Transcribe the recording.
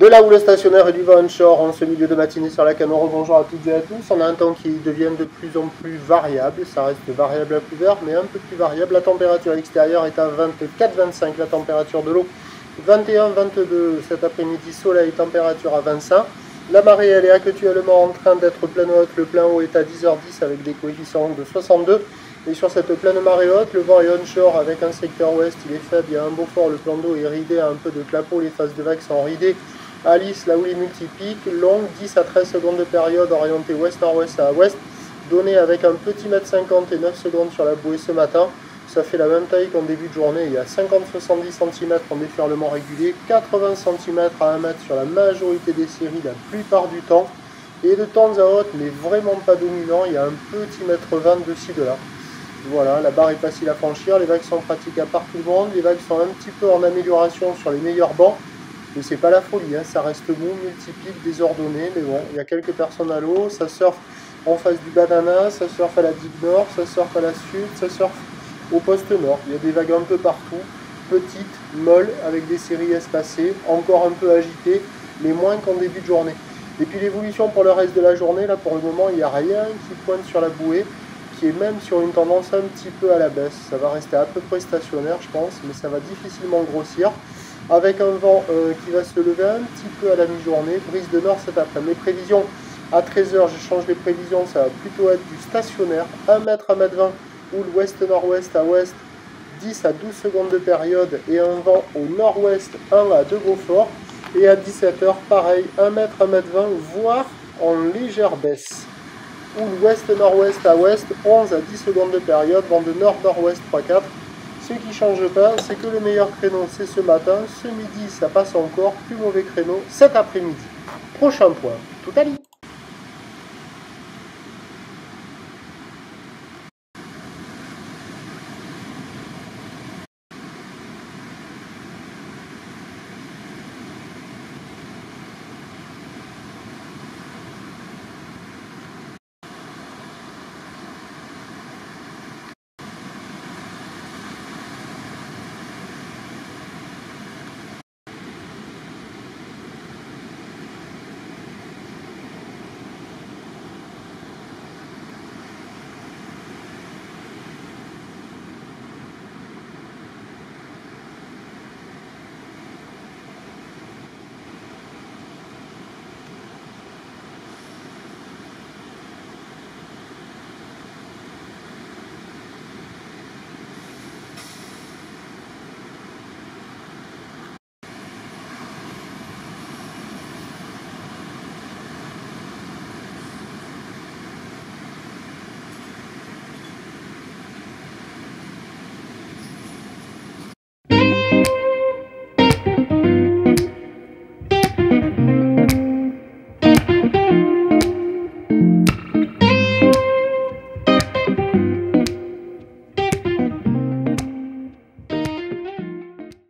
De la houle stationnaire et du vent onshore en ce milieu de matinée sur la Canoro. Bonjour à toutes et à tous. On a un temps qui devient de plus en plus variable. Ça reste variable à couvert, mais un peu plus variable. La température extérieure est à 24-25. La température de l'eau 21-22. Cet après-midi, soleil, température à 25. La marée, elle est actuellement en train d'être pleine haute. Le plein haut est à 10h10 avec des coefficients de 62. Et sur cette pleine marée haute, le vent est onshore avec un secteur ouest, il est faible, il y a un beau fort, le plan d'eau est ridé, un peu de clapot, les phases de vagues sont ridées. Alice, là où les multipiques, longue, 10 à 13 secondes de période, orientée ouest-nord-ouest à ouest, donnée avec un petit mètre 50 et 9 secondes sur la bouée ce matin. Ça fait la même taille qu'en début de journée, il y a 50-70 cm en déferlement régulier, 80 cm à 1 mètre sur la majorité des séries la plupart du temps. Et de temps à autre, mais vraiment pas dominant, il y a un petit mètre 20 de ci de là. Voilà, la barre est facile à franchir, les vagues sont praticables par tout le monde, les vagues sont un petit peu en amélioration sur les meilleurs bancs, mais c'est pas la folie, hein, ça reste mou, multipique, désordonné, mais bon, il y a quelques personnes à l'eau, ça surfe en face du banana, ça surfe à la digue nord, ça surfe à la sud, ça surfe au poste nord, il y a des vagues un peu partout, petites, molles, avec des séries espacées, encore un peu agitées, mais moins qu'en début de journée. Et puis l'évolution pour le reste de la journée, là pour le moment, il n'y a rien qui pointe sur la bouée, qui est même sur une tendance un petit peu à la baisse. Ça va rester à peu près stationnaire, je pense, mais ça va difficilement grossir. Avec un vent qui va se lever un petit peu à la mi-journée, brise de nord cet après-midi. Les prévisions, à 13h, je change les prévisions, ça va plutôt être du stationnaire, 1 mètre, 1 mètre 20, ou l'ouest-nord-ouest à ouest, 10 à 12 secondes de période, et un vent au nord-ouest, 1 à 2 gros forts. Et à 17h, pareil, 1 mètre, 1 mètre 20, voire en légère baisse. Ou l'ouest-nord-ouest à ouest, 11 à 10 secondes de période, vent de nord-nord-ouest 3-4. Ce qui ne change pas, c'est que le meilleur créneau, c'est ce matin. Ce midi, ça passe encore. Plus mauvais créneau, cet après-midi. Prochain point, tout à l'heure.